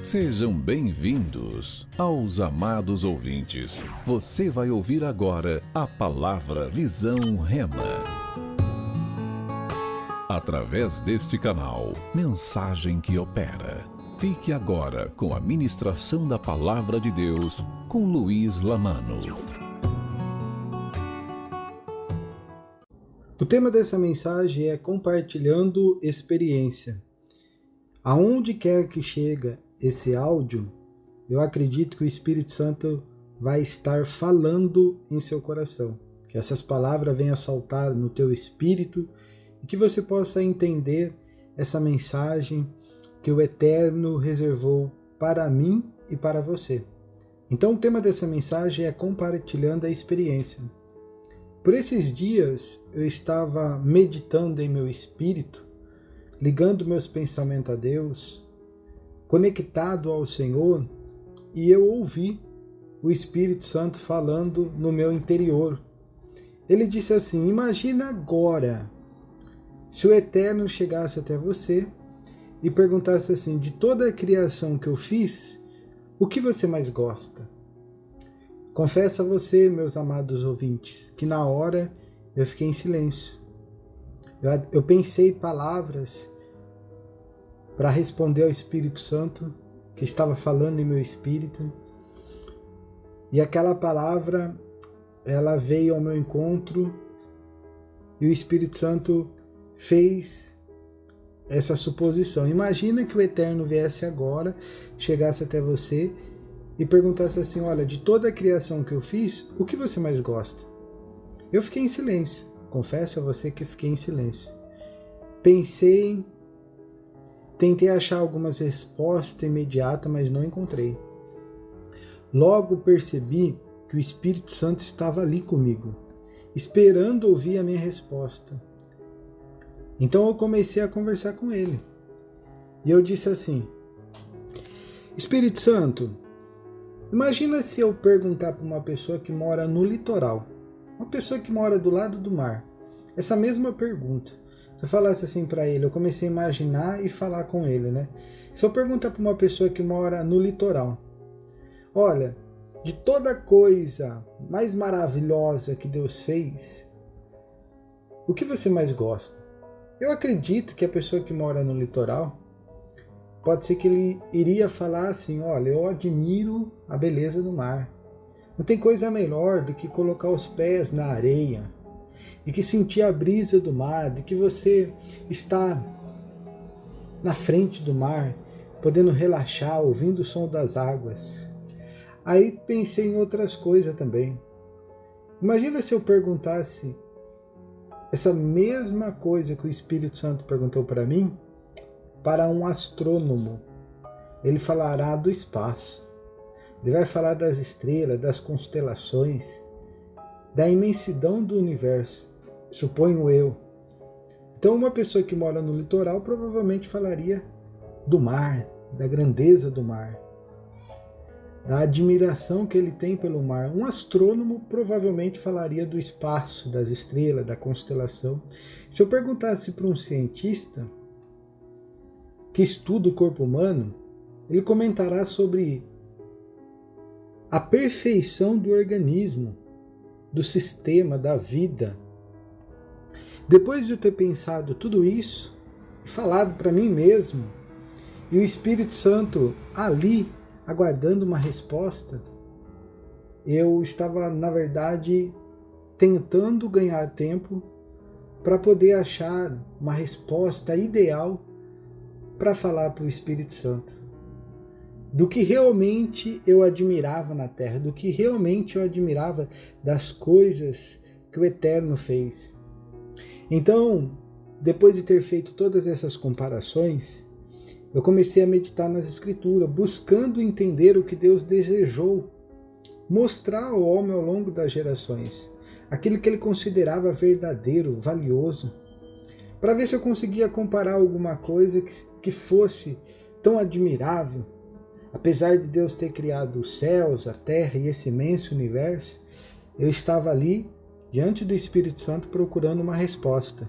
Sejam bem-vindos aos amados ouvintes. Você vai ouvir agora a palavra Visão Rema. Através deste canal, mensagem que opera. Fique agora com a ministração da Palavra de Deus com Luiz Lamano. O tema dessa mensagem é compartilhando experiência. Aonde quer que chega esse áudio, eu acredito que o Espírito Santo vai estar falando em seu coração. Que essas palavras venham saltar no teu espírito e que você possa entender essa mensagem que o Eterno reservou para mim e para você. Então o tema dessa mensagem é compartilhando a experiência. Por esses dias eu estava meditando em meu espírito, ligando meus pensamentos a Deus, conectado ao Senhor, e eu ouvi o Espírito Santo falando no meu interior. Ele disse assim: imagina agora se o Eterno chegasse até você e perguntasse assim: de toda a criação que eu fiz, o que você mais gosta? Confesso a você, meus amados ouvintes, que na hora eu fiquei em silêncio. Eu pensei palavras para responder ao Espírito Santo que estava falando em meu espírito. E aquela palavra, ela veio ao meu encontro e o Espírito Santo fez essa suposição. Imagina que o Eterno viesse agora, chegasse até você e perguntasse assim: olha, de toda a criação que eu fiz, o que você mais gosta? Eu fiquei em silêncio. Confesso a você que fiquei em silêncio. Pensei, tentei achar algumas respostas imediatas, mas não encontrei. Logo percebi que o Espírito Santo estava ali comigo, esperando ouvir a minha resposta. Então eu comecei a conversar com ele. E eu disse assim: Espírito Santo, imagina se eu perguntar para uma pessoa que mora no litoral, uma pessoa que mora do lado do mar, essa mesma pergunta. Se eu falasse assim para ele, eu comecei a imaginar e falar com ele, né? Se eu perguntar para uma pessoa que mora no litoral, olha, de toda coisa mais maravilhosa que Deus fez, o que você mais gosta? Eu acredito que a pessoa que mora no litoral, pode ser que ele iria falar assim: olha, eu admiro a beleza do mar. Não tem coisa melhor do que colocar os pés na areia, e que sentir a brisa do mar, de que você está na frente do mar, podendo relaxar, ouvindo o som das águas. Aí pensei em outras coisas também. Imagina se eu perguntasse essa mesma coisa que o Espírito Santo perguntou para mim, para um astrônomo. Ele falará do espaço. Ele vai falar das estrelas, das constelações, da imensidão do universo, suponho eu. Então uma pessoa que mora no litoral provavelmente falaria do mar, da grandeza do mar, da admiração que ele tem pelo mar. Um astrônomo provavelmente falaria do espaço, das estrelas, da constelação. Se eu perguntasse para um cientista que estuda o corpo humano, ele comentará sobre a perfeição do organismo, do sistema, da vida. Depois de eu ter pensado tudo isso, e falado para mim mesmo, e o Espírito Santo ali, aguardando uma resposta, eu estava, na verdade, tentando ganhar tempo para poder achar uma resposta ideal para falar para o Espírito Santo do que realmente eu admirava na terra, do que realmente eu admirava das coisas que o Eterno fez. Então, depois de ter feito todas essas comparações, eu comecei a meditar nas Escrituras, buscando entender o que Deus desejou mostrar ao homem ao longo das gerações, aquilo que ele considerava verdadeiro, valioso, para ver se eu conseguia comparar alguma coisa que fosse tão admirável. Apesar de Deus ter criado os céus, a terra e esse imenso universo, eu estava ali, diante do Espírito Santo, procurando uma resposta.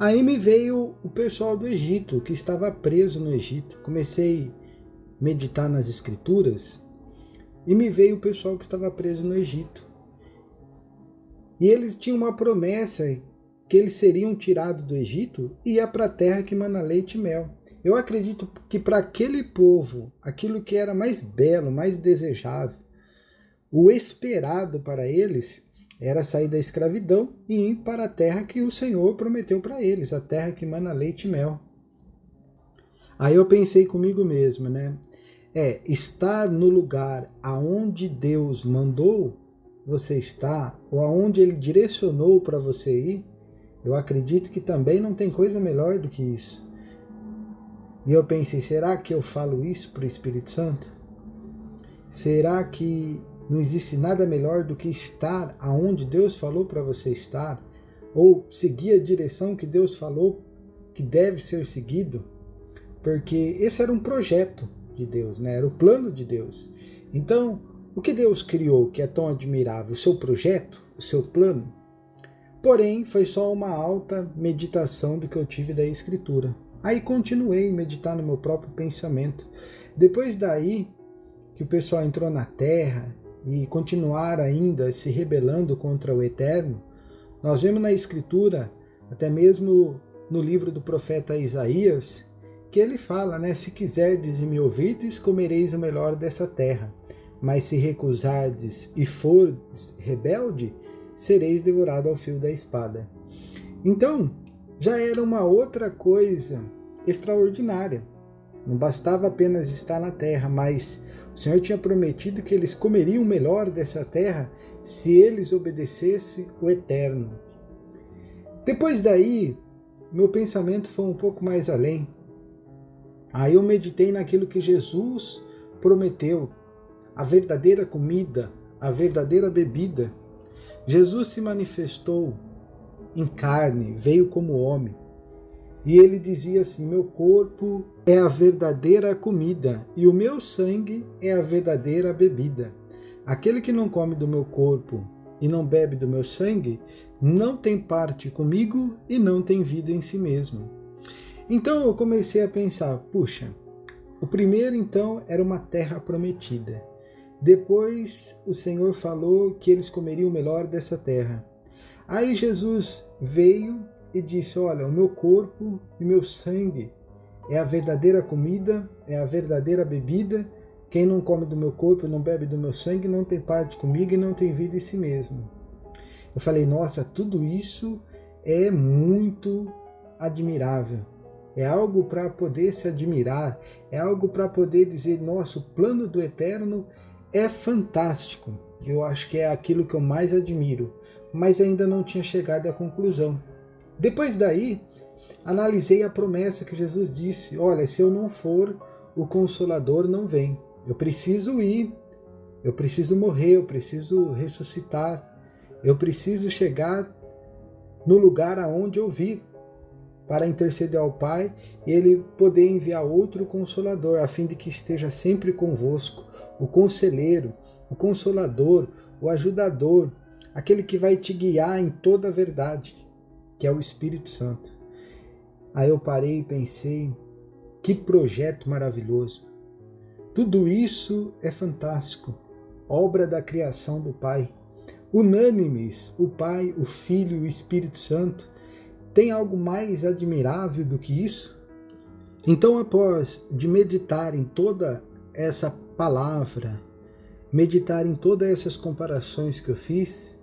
Aí me veio o pessoal do Egito, que estava preso no Egito. Comecei meditar nas Escrituras e me veio o pessoal que estava preso no Egito. E eles tinham uma promessa que eles seriam tirados do Egito e ia para a terra que mana leite e mel. Eu acredito que para aquele povo, aquilo que era mais belo, mais desejável, o esperado para eles era sair da escravidão e ir para a terra que o Senhor prometeu para eles, a terra que mana leite e mel. Aí eu pensei comigo mesmo, né? Estar no lugar aonde Deus mandou você estar, ou aonde Ele direcionou para você ir, eu acredito que também não tem coisa melhor do que isso. E eu pensei, será que eu falo isso para o Espírito Santo? Será que não existe nada melhor do que estar aonde Deus falou para você estar? Ou seguir a direção que Deus falou que deve ser seguido? Porque esse era um projeto de Deus, né? Era o plano de Deus. Então, o que Deus criou que é tão admirável? O seu projeto? O seu plano? Porém, foi só uma alta meditação do que eu tive da Escritura. Aí continuei a meditar no meu próprio pensamento. Depois daí, que o pessoal entrou na terra e continuaram ainda se rebelando contra o Eterno, nós vemos na Escritura, até mesmo no livro do profeta Isaías, que ele fala, né? Se quiserdes e me ouvirdes, comereis o melhor dessa terra. Mas se recusardes e fordes rebelde, sereis devorado ao fio da espada. Então, já era uma outra coisa extraordinária. Não bastava apenas estar na terra, mas o Senhor tinha prometido que eles comeriam o melhor dessa terra se eles obedecessem o Eterno. Depois daí, meu pensamento foi um pouco mais além. Aí eu meditei naquilo que Jesus prometeu, a verdadeira comida, a verdadeira bebida. Jesus se manifestou em carne, veio como homem. E ele dizia assim, meu corpo é a verdadeira comida e o meu sangue é a verdadeira bebida. Aquele que não come do meu corpo e não bebe do meu sangue, não tem parte comigo e não tem vida em si mesmo. Então eu comecei a pensar, puxa, o primeiro então era uma terra prometida. Depois o Senhor falou que eles comeriam o melhor dessa terra. Aí Jesus veio e disse, olha, o meu corpo e meu sangue é a verdadeira comida, é a verdadeira bebida. Quem não come do meu corpo e não bebe do meu sangue não tem parte comigo e não tem vida em si mesmo. Eu falei, nossa, tudo isso é muito admirável. É algo para poder se admirar, é algo para poder dizer, nossa, o plano do Eterno é fantástico. Eu acho que é aquilo que eu mais admiro, mas ainda não tinha chegado à conclusão. Depois daí, analisei a promessa que Jesus disse, olha, se eu não for, o Consolador não vem. Eu preciso ir, eu preciso morrer, eu preciso ressuscitar, eu preciso chegar no lugar aonde eu vi, para interceder ao Pai e Ele poder enviar outro Consolador, a fim de que esteja sempre convosco, o Conselheiro, o Consolador, o Ajudador, aquele que vai te guiar em toda a verdade, que é o Espírito Santo. Aí eu parei e pensei, que projeto maravilhoso. Tudo isso é fantástico, obra da criação do Pai. Unânimes, o Pai, o Filho e o Espírito Santo. Tem algo mais admirável do que isso? Então, após de meditar em toda essa palavra, meditar em todas essas comparações que eu fiz,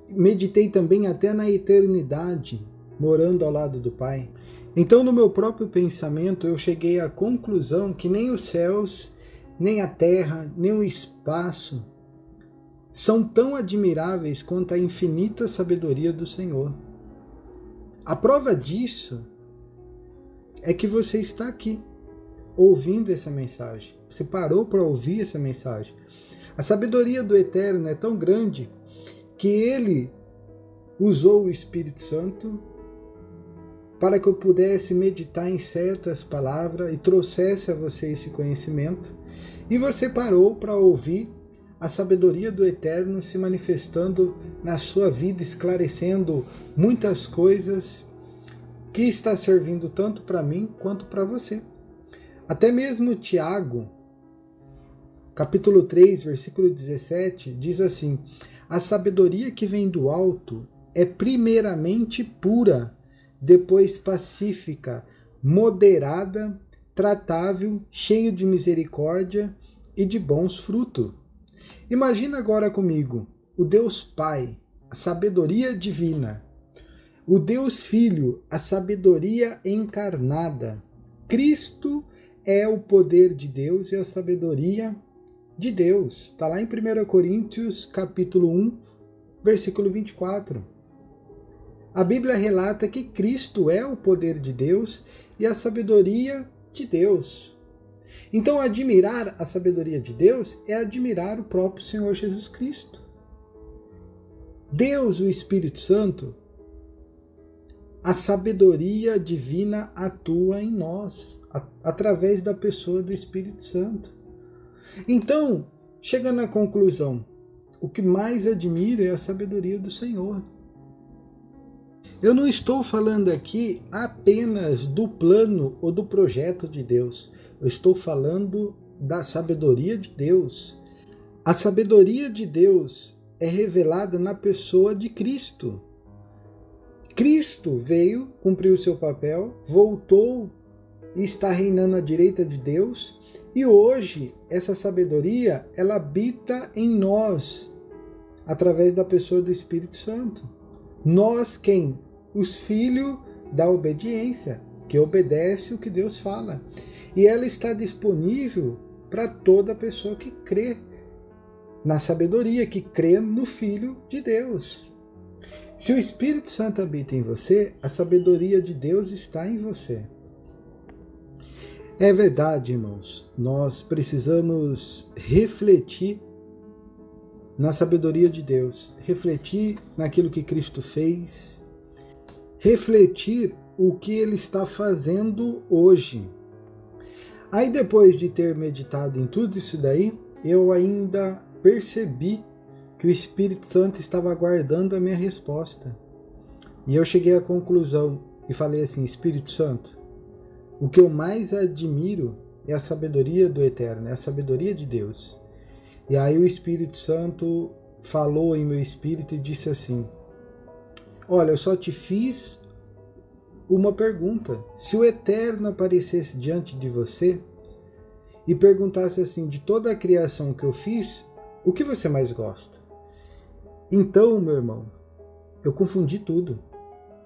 meditei também até na eternidade, morando ao lado do Pai. Então, no meu próprio pensamento, eu cheguei à conclusão que nem os céus, nem a terra, nem o espaço são tão admiráveis quanto a infinita sabedoria do Senhor. A prova disso é que você está aqui, ouvindo essa mensagem. Você parou para ouvir essa mensagem. A sabedoria do Eterno é tão grande que Ele usou o Espírito Santo para que eu pudesse meditar em certas palavras e trouxesse a você esse conhecimento. E você parou para ouvir a sabedoria do Eterno se manifestando na sua vida, esclarecendo muitas coisas que está servindo tanto para mim quanto para você. Até mesmo Tiago, capítulo 3, versículo 17, diz assim: a sabedoria que vem do alto é primeiramente pura, depois pacífica, moderada, tratável, cheio de misericórdia e de bons frutos. Imagina agora comigo o Deus Pai, a sabedoria divina, o Deus Filho, a sabedoria encarnada. Cristo é o poder de Deus e a sabedoria de Deus. Está lá em 1 Coríntios, capítulo 1, versículo 24. A Bíblia relata que Cristo é o poder de Deus e a sabedoria de Deus. Então, admirar a sabedoria de Deus é admirar o próprio Senhor Jesus Cristo. Deus, o Espírito Santo, a sabedoria divina atua em nós, através da pessoa do Espírito Santo. Então, chega na conclusão, o que mais admiro é a sabedoria do Senhor. Eu não estou falando aqui apenas do plano ou do projeto de Deus. Eu estou falando da sabedoria de Deus. A sabedoria de Deus é revelada na pessoa de Cristo. Cristo veio, cumpriu o seu papel, voltou e está reinando à direita de Deus. E hoje, essa sabedoria, ela habita em nós, através da pessoa do Espírito Santo. Nós quem? Os filhos da obediência, que obedece o que Deus fala. E ela está disponível para toda pessoa que crê na sabedoria, que crê no Filho de Deus. Se o Espírito Santo habita em você, a sabedoria de Deus está em você. É verdade, irmãos, nós precisamos refletir na sabedoria de Deus, refletir naquilo que Cristo fez, refletir o que Ele está fazendo hoje. Aí depois de ter meditado em tudo isso daí, eu ainda percebi que o Espírito Santo estava aguardando a minha resposta. E eu cheguei à conclusão e falei assim: Espírito Santo, o que eu mais admiro é a sabedoria do Eterno, é a sabedoria de Deus. E aí o Espírito Santo falou em meu espírito e disse assim: olha, eu só te fiz uma pergunta. Se o Eterno aparecesse diante de você e perguntasse assim, de toda a criação que eu fiz, o que você mais gosta? Então, meu irmão, eu confundi tudo.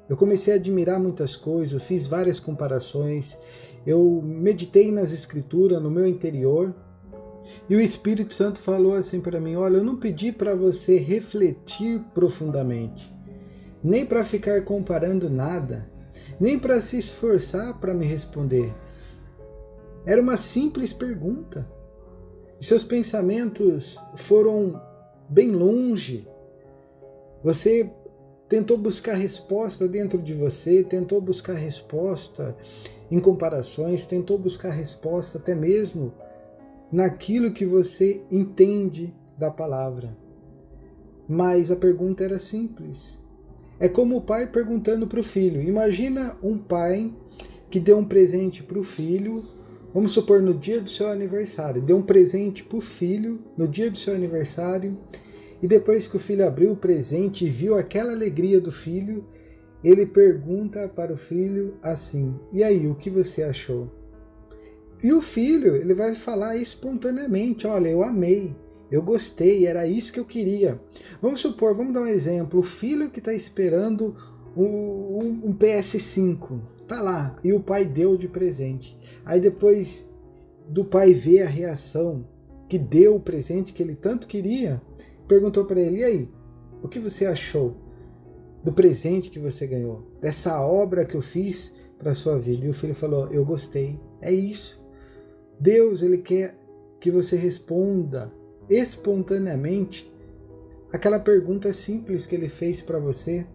Eu comecei a admirar muitas coisas, eu fiz várias comparações, eu meditei nas Escrituras, no meu interior, e o Espírito Santo falou assim para mim: olha, eu não pedi para você refletir profundamente, nem para ficar comparando nada, nem para se esforçar para me responder. Era uma simples pergunta. E seus pensamentos foram bem longe. Você tentou buscar resposta dentro de você, tentou buscar resposta em comparações, tentou buscar resposta até mesmo naquilo que você entende da palavra. Mas a pergunta era simples. É como o pai perguntando para o filho. Imagina um pai que deu um presente para o filho, vamos supor no dia do seu aniversário, deu um presente para o filho no dia do seu aniversário, e depois que o filho abriu o presente e viu aquela alegria do filho, ele pergunta para o filho assim: e aí, o que você achou? E o filho, ele vai falar espontaneamente: olha, eu amei, eu gostei, era isso que eu queria. Vamos supor, vamos dar um exemplo, o filho que está esperando um PS5, tá lá, e o pai deu de presente. Aí depois do pai ver a reação, que deu o presente que ele tanto queria, perguntou para ele: e aí, o que você achou do presente que você ganhou, dessa obra que eu fiz para a sua vida? E o filho falou: eu gostei. É isso. Deus, ele quer que você responda espontaneamente aquela pergunta simples que ele fez para você.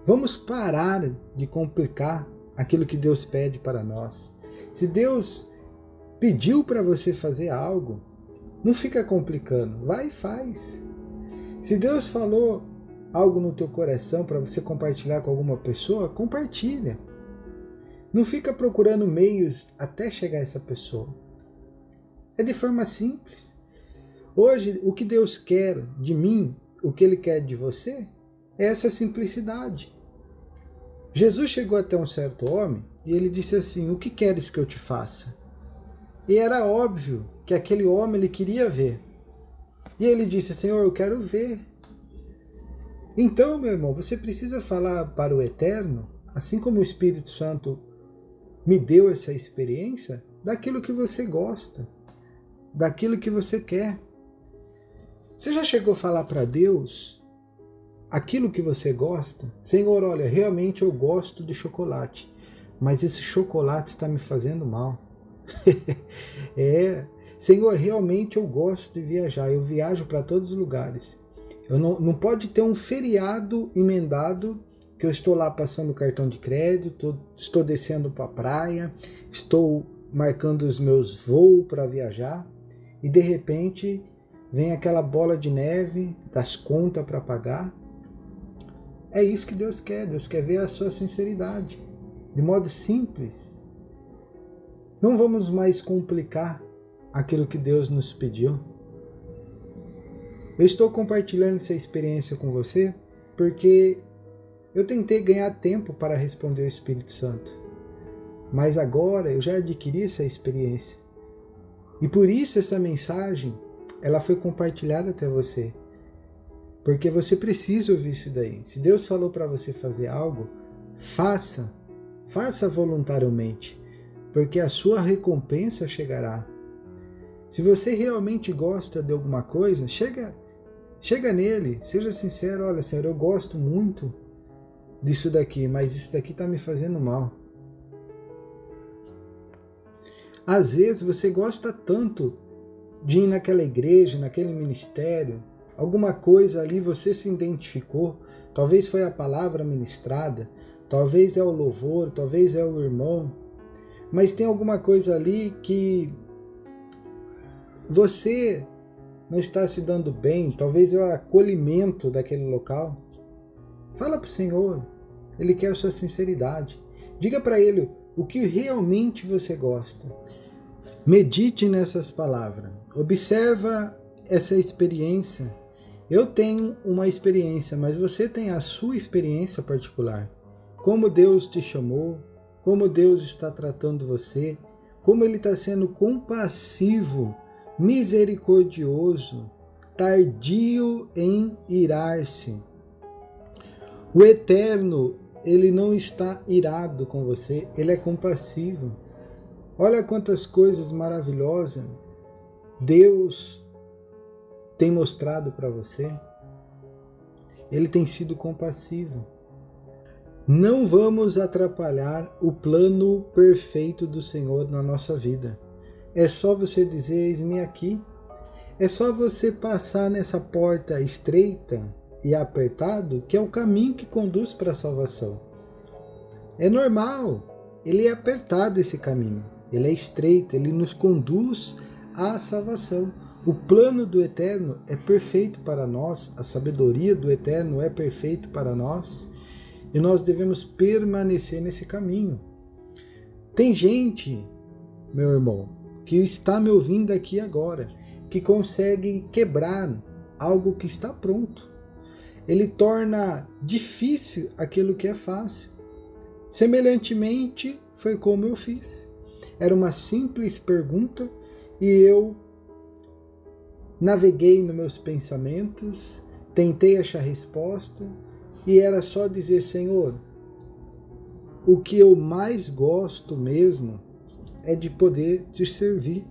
Vamos parar de complicar aquilo que Deus pede para nós. Se Deus pediu para você fazer algo, não fica complicando, vai e faz. Se Deus falou algo no teu coração para você compartilhar com alguma pessoa, compartilha. Não fica procurando meios até chegar a essa pessoa. É de forma simples. Hoje, o que Deus quer de mim, o que Ele quer de você, é essa simplicidade. Jesus chegou até um certo homem e ele disse assim: o que queres que eu te faça? E era óbvio que aquele homem ele queria ver. E ele disse: Senhor, eu quero ver. Então, meu irmão, você precisa falar para o Eterno, assim como o Espírito Santo me deu essa experiência, daquilo que você gosta, daquilo que você quer. Você já chegou a falar para Deus aquilo que você gosta? Senhor, olha, realmente eu gosto de chocolate, mas esse chocolate está me fazendo mal. Senhor, realmente eu gosto de viajar, eu viajo para todos os lugares. Eu não pode ter um feriado emendado que eu estou lá passando cartão de crédito, estou descendo para a praia, estou marcando os meus voos para viajar e de repente vem aquela bola de neve das contas para pagar. É isso que Deus quer ver a sua sinceridade, de modo simples. Não vamos mais complicar aquilo que Deus nos pediu. Eu estou compartilhando essa experiência com você porque eu tentei ganhar tempo para responder ao Espírito Santo. Mas agora eu já adquiri essa experiência. E por isso essa mensagem, ela foi compartilhada até você. Porque você precisa ouvir isso daí. Se Deus falou para você fazer algo, faça. Faça voluntariamente. Porque a sua recompensa chegará. Se você realmente gosta de alguma coisa, chega nele, seja sincero: olha, Senhor, eu gosto muito disso daqui, mas isso daqui está me fazendo mal. Às vezes você gosta tanto de ir naquela igreja, naquele ministério, alguma coisa ali você se identificou, talvez foi a palavra ministrada, talvez é o louvor, talvez é o irmão, mas tem alguma coisa ali que você não está se dando bem, talvez é o acolhimento daquele local. Fala para o Senhor, Ele quer a sua sinceridade. Diga para Ele o que realmente você gosta. Medite nessas palavras. Observa essa experiência. Eu tenho uma experiência, mas você tem a sua experiência particular. Como Deus te chamou, como Deus está tratando você, como Ele está sendo compassivo, misericordioso, tardio em irar-se. O Eterno, Ele não está irado com você, Ele é compassivo. Olha quantas coisas maravilhosas Deus tem mostrado para você. Ele tem sido compassivo. Não vamos atrapalhar o plano perfeito do Senhor na nossa vida. É só você dizer: eis-me aqui. É só você passar nessa porta estreita e apertado, que é o caminho que conduz para a salvação. É normal, ele é apertado esse caminho, ele é estreito, ele nos conduz à salvação. O plano do Eterno é perfeito para nós, a sabedoria do Eterno é perfeito para nós, e nós devemos permanecer nesse caminho. Tem gente, meu irmão, que está me ouvindo aqui agora, que consegue quebrar algo que está pronto. Ele torna difícil aquilo que é fácil. Semelhantemente, foi como eu fiz. Era uma simples pergunta e eu naveguei nos meus pensamentos, tentei achar resposta e era só dizer: Senhor, o que eu mais gosto mesmo é de poder te servir.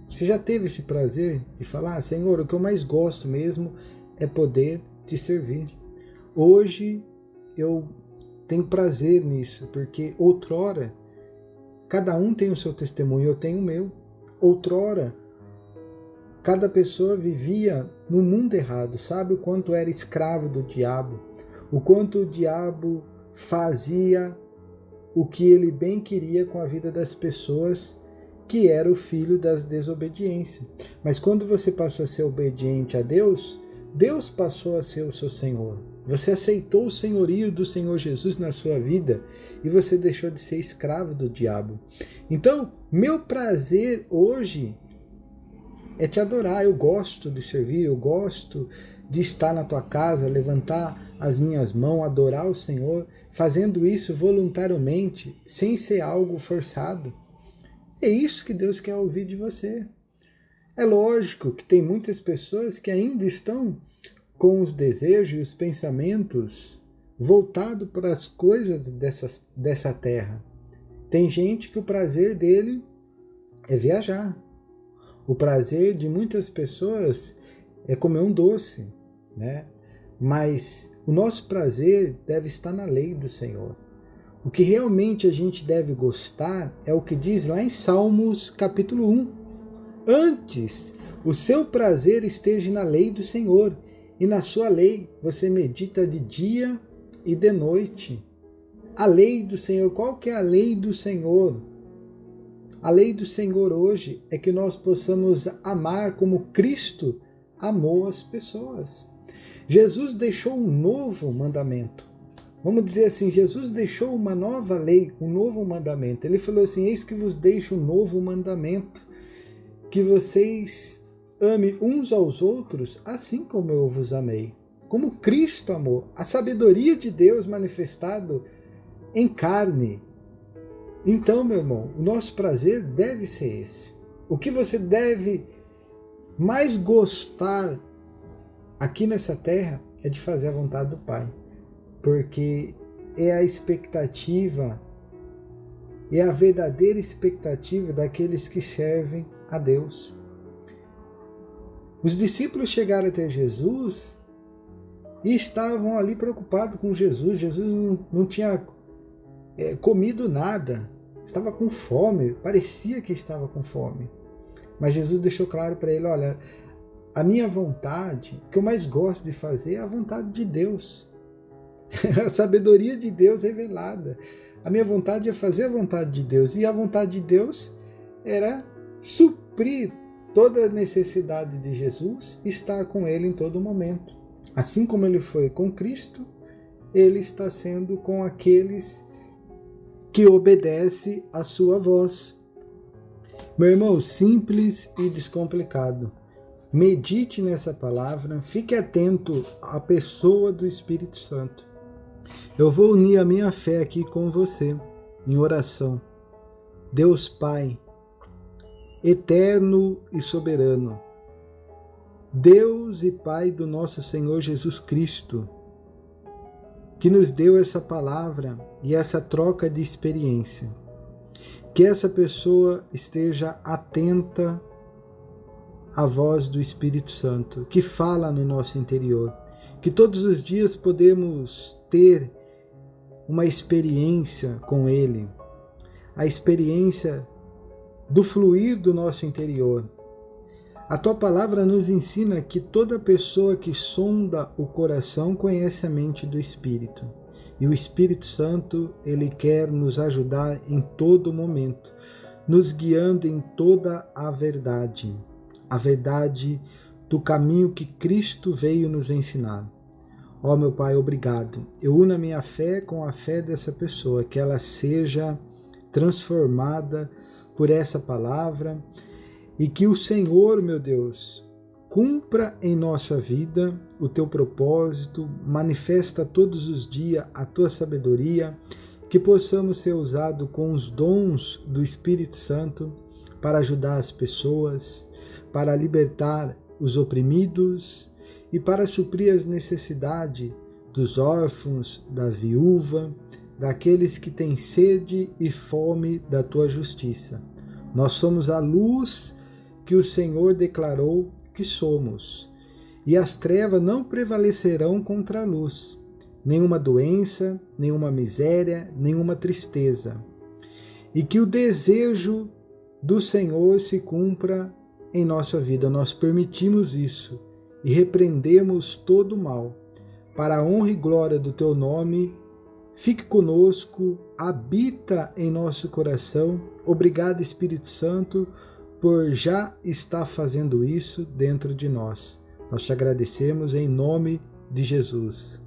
Você já teve esse prazer de falar: Senhor, o que eu mais gosto mesmo é poder te servir. Hoje eu tenho prazer nisso, porque outrora cada um tem o seu testemunho, eu tenho o meu. Outrora cada pessoa vivia no mundo errado, sabe o quanto era escravo do diabo, o quanto o diabo fazia o que ele bem queria com a vida das pessoas, que era o filho das desobediências. Mas quando você passou a ser obediente a Deus, Deus passou a ser o seu Senhor. Você aceitou o senhorio do Senhor Jesus na sua vida e você deixou de ser escravo do diabo. Então, meu prazer hoje é te adorar. Eu gosto de servir, eu gosto de estar na tua casa, levantar as minhas mãos, adorar o Senhor, fazendo isso voluntariamente, sem ser algo forçado. É isso que Deus quer ouvir de você. É lógico que tem muitas pessoas que ainda estão com os desejos e os pensamentos voltados para as coisas dessa terra. Tem gente que o prazer dele é viajar. O prazer de muitas pessoas é comer um doce, né? Mas o nosso prazer deve estar na lei do Senhor. O que realmente a gente deve gostar é o que diz lá em Salmos capítulo 1. Antes, o seu prazer esteja na lei do Senhor, e na sua lei você medita de dia e de noite. A lei do Senhor, qual que é a lei do Senhor? A lei do Senhor hoje é que nós possamos amar como Cristo amou as pessoas. Jesus deixou um novo mandamento. Vamos dizer assim, Jesus deixou uma nova lei, um novo mandamento. Ele falou assim, eis que vos deixo um novo mandamento, que vocês amem uns aos outros, assim como eu vos amei. Como Cristo amou. A sabedoria de Deus manifestado em carne. Então, meu irmão, o nosso prazer deve ser esse. O que você deve mais gostar aqui nessa terra é de fazer a vontade do Pai. Porque é a expectativa, é a verdadeira expectativa daqueles que servem a Deus. Os discípulos chegaram até Jesus e estavam ali preocupados com Jesus. Jesus não tinha comido nada, estava com fome, parecia que estava com fome. Mas Jesus deixou claro para ele, olha, a minha vontade, o que eu mais gosto de fazer é a vontade de Deus. A sabedoria de Deus revelada. A minha vontade é fazer a vontade de Deus. E a vontade de Deus era suprir toda a necessidade de Jesus, estar com ele em todo momento. Assim como ele foi com Cristo, ele está sendo com aqueles que obedecem à sua voz. Meu irmão, simples e descomplicado. Medite nessa palavra, fique atento à pessoa do Espírito Santo. Eu vou unir a minha fé aqui com você, em oração. Deus Pai, eterno e soberano, Deus e Pai do nosso Senhor Jesus Cristo, que nos deu essa palavra e essa troca de experiência. Que essa pessoa esteja atenta à voz do Espírito Santo, que fala no nosso interior. Que todos os dias podemos ter uma experiência com Ele, a experiência do fluir do nosso interior. A Tua palavra nos ensina que toda pessoa que sonda o coração conhece a mente do Espírito. E o Espírito Santo, Ele quer nos ajudar em todo momento, nos guiando em toda a verdade do caminho que Cristo veio nos ensinar. Ó meu Pai, obrigado. Eu uno a minha fé com a fé dessa pessoa, que ela seja transformada por essa palavra e que o Senhor, meu Deus, cumpra em nossa vida o Teu propósito, manifesta todos os dias a Tua sabedoria, que possamos ser usados com os dons do Espírito Santo para ajudar as pessoas, para libertar os oprimidos e para suprir as necessidades dos órfãos, da viúva, daqueles que têm sede e fome da Tua justiça. Nós somos a luz que o Senhor declarou que somos, e as trevas não prevalecerão contra a luz, nenhuma doença, nenhuma miséria, nenhuma tristeza. E que o desejo do Senhor se cumpra em nossa vida. Nós permitimos isso e repreendemos todo o mal. Para a honra e glória do Teu nome, fique conosco, habita em nosso coração. Obrigado, Espírito Santo, por já estar fazendo isso dentro de nós. Nós te agradecemos em nome de Jesus.